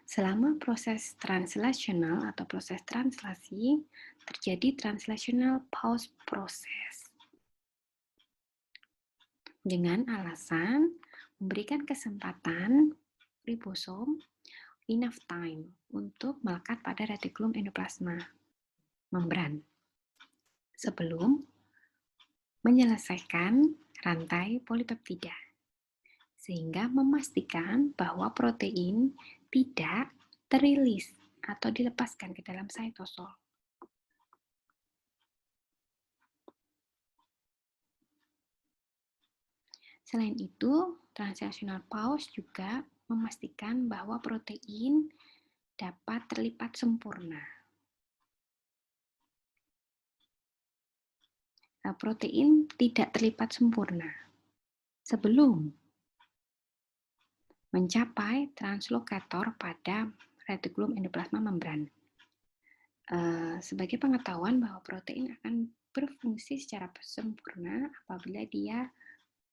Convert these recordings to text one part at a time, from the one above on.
Selama proses translasional atau proses translasi, terjadi translational pause process. Dengan alasan memberikan kesempatan ribosom enough time untuk melekat pada retikulum endoplasma membran sebelum menyelesaikan rantai polipeptida, sehingga memastikan bahwa protein tidak terilis atau dilepaskan ke dalam cytosol. Selain itu, translational pause juga memastikan bahwa protein dapat terlipat sempurna. Protein tidak terlipat sempurna sebelum mencapai translokator pada retikulum endoplasma membran. Sebagai pengetahuan bahwa protein akan berfungsi secara sempurna apabila dia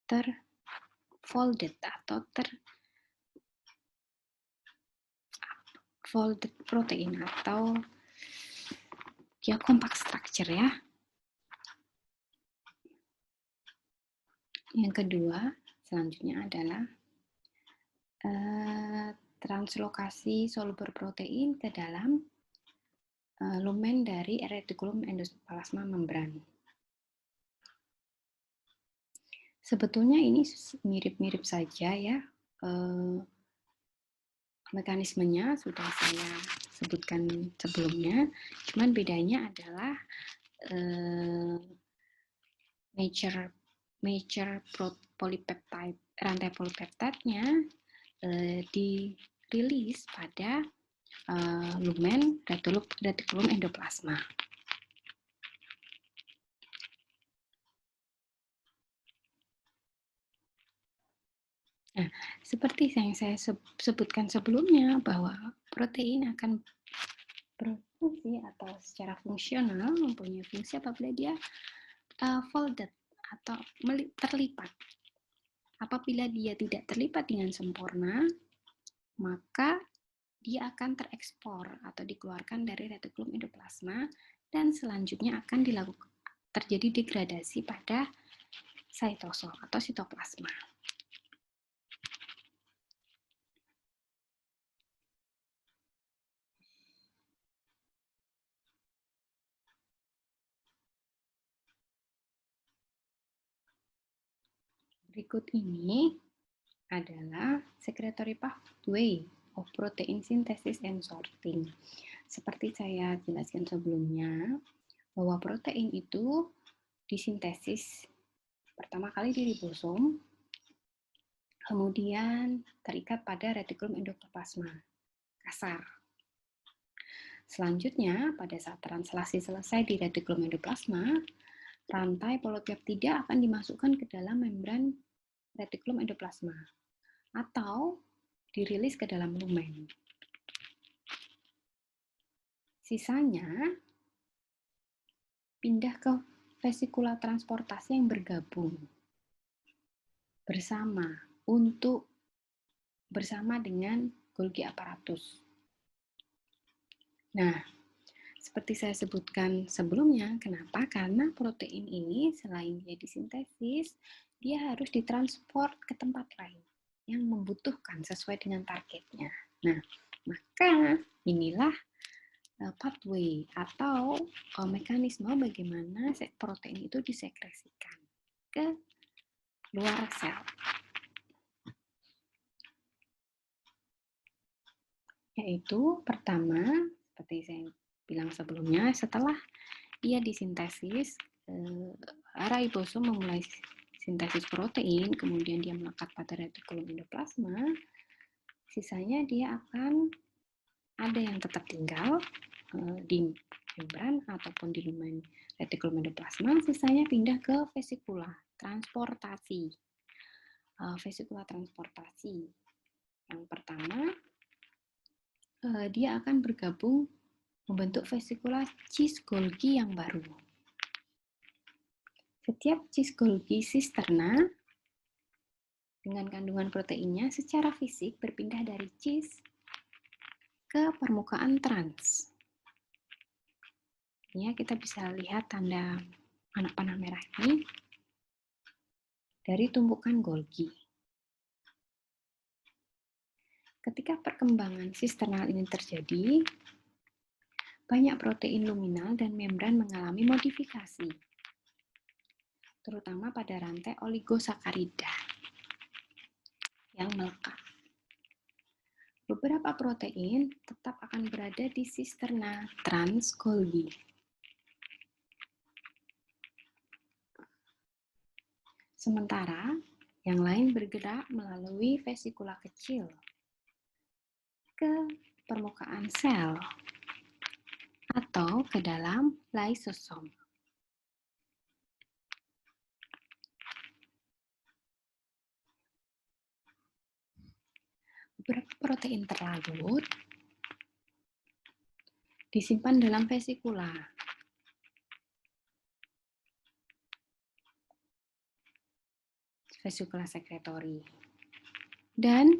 terfolded atau folded protein atau dia compact structure ya. Yang kedua, selanjutnya adalah translokasi soluber protein ke dalam lumen dari retikulum endoplasma membran. Sebetulnya ini mirip-mirip saja ya, mekanismenya sudah saya sebutkan sebelumnya, cuman bedanya adalah major polipeptide, rantai polipeptidenya dirilis pada lumen retikulum endoplasma. Nah, seperti yang saya sebutkan sebelumnya bahwa protein akan berfungsi atau secara fungsional mempunyai fungsi apabila dia folded atau terlipat. Apabila dia tidak terlipat dengan sempurna, maka dia akan terekspor atau dikeluarkan dari retikulum endoplasma dan selanjutnya akan terjadi degradasi pada cytosol atau sitoplasma. Berikut ini adalah secretory pathway of protein synthesis and sorting. Seperti saya jelaskan sebelumnya, bahwa protein itu disintesis pertama kali di ribosom, kemudian terikat pada retikulum endoplasma kasar. Selanjutnya, pada saat translasi selesai di retikulum endoplasma, rantai polipeptida akan dimasukkan ke dalam membran retikulum endoplasma atau dirilis ke dalam lumen. Sisanya pindah ke vesikula transportasi yang bergabung bersama dengan Golgi apparatus. Nah, seperti saya sebutkan sebelumnya, kenapa? Karena protein ini selain dia disintesis, dia harus ditransport ke tempat lain yang membutuhkan sesuai dengan targetnya. Nah, maka inilah pathway atau mekanisme bagaimana protein itu disekresikan ke luar sel. Yaitu pertama, seperti saya bilang sebelumnya, setelah ia disintesis, ribosom memulai sintesis protein, kemudian dia melekat pada retikulum endoplasma, sisanya dia akan ada yang tetap tinggal di membran ataupun di lumen retikulum endoplasma, sisanya pindah ke vesikula transportasi. Vesikula transportasi yang pertama, dia akan bergabung membentuk vesikula cis-Golgi yang baru. Setiap cis-Golgi sisterna dengan kandungan proteinnya secara fisik berpindah dari cis ke permukaan trans. Ya, kita bisa lihat tanda anak panah merah ini dari tumpukan Golgi. Ketika perkembangan sisternal ini terjadi, banyak protein luminal dan membran mengalami modifikasi, terutama pada rantai oligosakarida yang melekat. Beberapa protein tetap akan berada di sisterna trans Golgi. Sementara, yang lain bergerak melalui vesikula kecil ke permukaan sel atau ke dalam lysosom. Beberapa protein terlarut disimpan dalam vesikula. Vesikula sekretori. Dan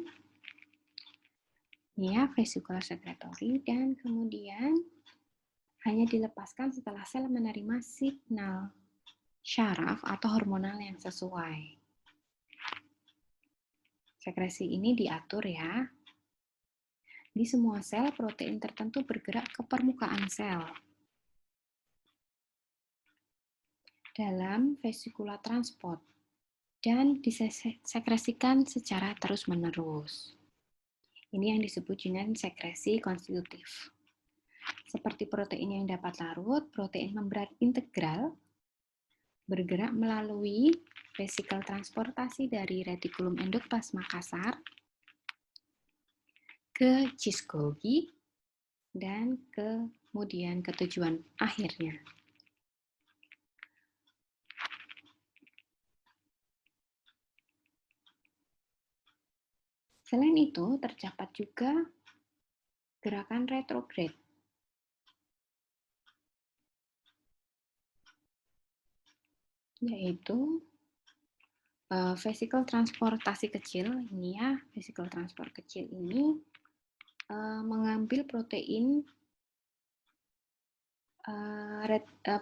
ya, vesikula sekretori, dan kemudian hanya dilepaskan setelah sel menerima signal syaraf atau hormonal yang sesuai. Sekresi ini diatur ya. Di semua sel, protein tertentu bergerak ke permukaan sel dalam vesikula transport dan disekresikan secara terus-menerus. Ini yang disebut dengan sekresi konstitutif. Seperti protein yang dapat larut, protein membran integral bergerak melalui vesikel transportasi dari retikulum endoplasma kasar ke cis Golgi dan kemudian ke tujuan akhirnya. Selain itu, terdapat juga gerakan retrograde, yaitu vesikel transportasi kecil ini ya, vesikel transport kecil ini mengambil protein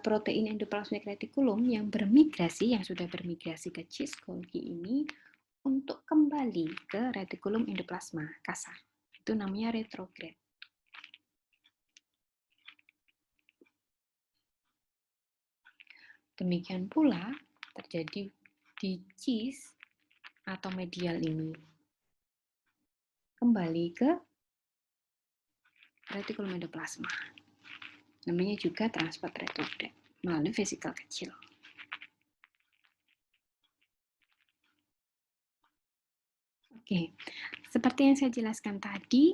protein endoplasmik retikulum yang bermigrasi, yang sudah bermigrasi ke cis Golgi ini untuk kembali ke retikulum endoplasma kasar. Itu namanya retrograde. Demikian pula terjadi di cis atau medial ini. Kembali ke retikulum endoplasma. Namanya juga transport retrograde melalui vesikel kecil. Oke, seperti yang saya jelaskan tadi,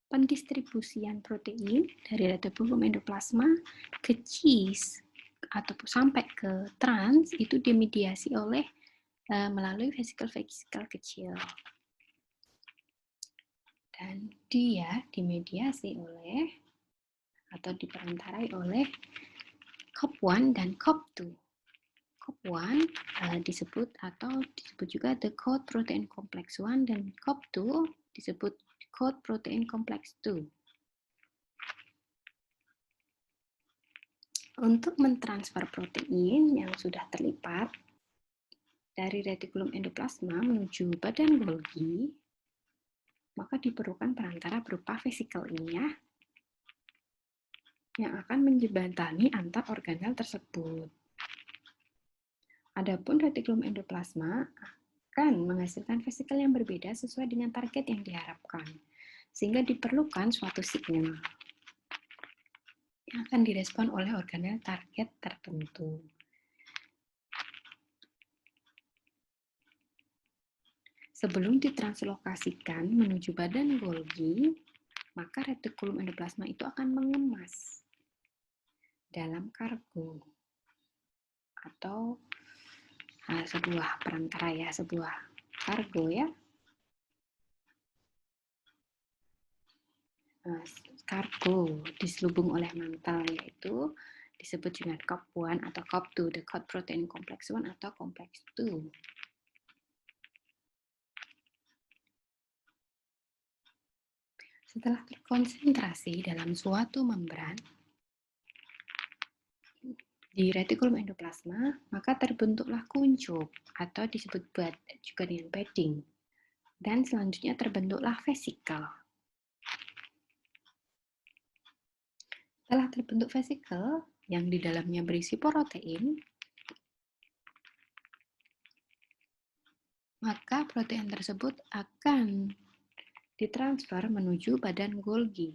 pendistribusian protein dari retikulum endoplasma ke cis atau sampai ke trans itu dimediasi oleh melalui vesikel-vesikel kecil. Dan dia dimediasi oleh atau diperantarai oleh COP1 dan COP2. COP1 disebut juga the code protein complex 1 dan COP2 disebut code protein complex 2. Untuk mentransfer protein yang sudah terlipat dari retikulum endoplasma menuju badan Golgi, maka diperlukan perantara berupa vesikel ini ya, yang akan menjembatani antar organel tersebut. Adapun retikulum endoplasma akan menghasilkan vesikel yang berbeda sesuai dengan target yang diharapkan, sehingga diperlukan suatu signal yang akan direspon oleh organel target tertentu. Sebelum ditranslokasikan menuju badan Golgi, maka retikulum endoplasma itu akan mengemas dalam kargo atau sebuah perantara ya, sebuah kargo ya. Kargo diselubung oleh mantel, yaitu disebut dengan COP1 atau COP2, the code protein complex 1 atau complex 2. Setelah terkonsentrasi dalam suatu membran di retikulum endoplasma, maka terbentuklah kuncup atau disebut juga dengan padding. Dan selanjutnya terbentuklah vesikel. Setelah terbentuk vesikel yang di dalamnya berisi protein, maka protein tersebut akan ditransfer menuju badan Golgi.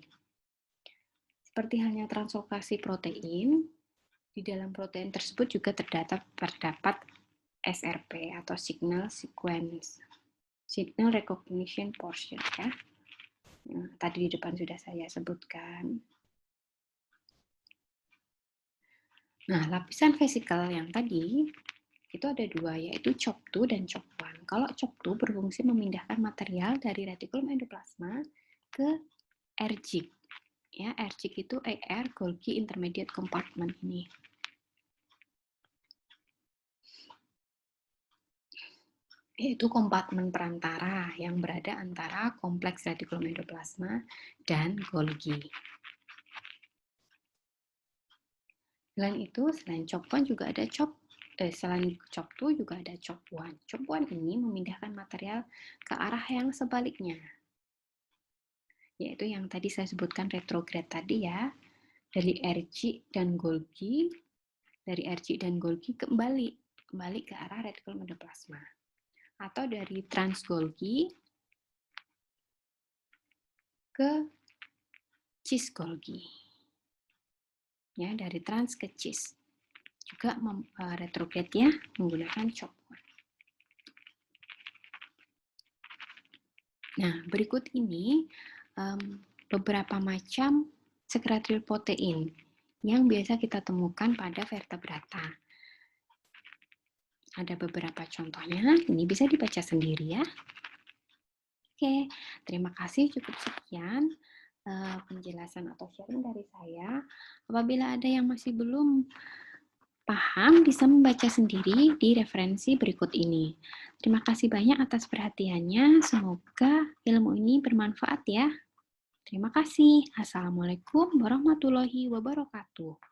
Seperti halnya translokasi protein, di dalam protein tersebut juga terdapat SRP atau signal sequence, signal recognition portion ya. Nah, tadi di depan sudah saya sebutkan. Nah, lapisan vesikel yang tadi itu ada dua, yaitu CHOP2 dan CHOP1. Kalau CHOP2 berfungsi memindahkan material dari retikulum endoplasma ke RGIC. Ya, RGIC itu AR Golgi Intermediate Compartment ini. Yaitu kompartemen perantara yang berada antara kompleks retikulum endoplasma dan Golgi. Selain itu, selain CHOP1 juga ada selain CHOP2 juga ada CHOP1. CHOP1 ini memindahkan material ke arah yang sebaliknya, yaitu yang tadi saya sebutkan retrograd tadi ya, dari RG dan Golgi, kembali ke arah retikulum endoplasma, atau dari transgolgi ke cis Golgi, ya, dari trans ke cis, juga retrograd ya, menggunakan CHOP1. Nah, berikut ini beberapa macam sekretarial protein yang biasa kita temukan pada vertebrata. Ada beberapa contohnya, ini bisa dibaca sendiri ya. Oke, terima kasih, cukup sekian penjelasan atau sharing dari saya. Apabila ada yang masih belum paham, bisa membaca sendiri di referensi berikut ini. Terima kasih banyak atas perhatiannya, semoga ilmu ini bermanfaat ya. Terima kasih. Assalamualaikum warahmatullahi wabarakatuh.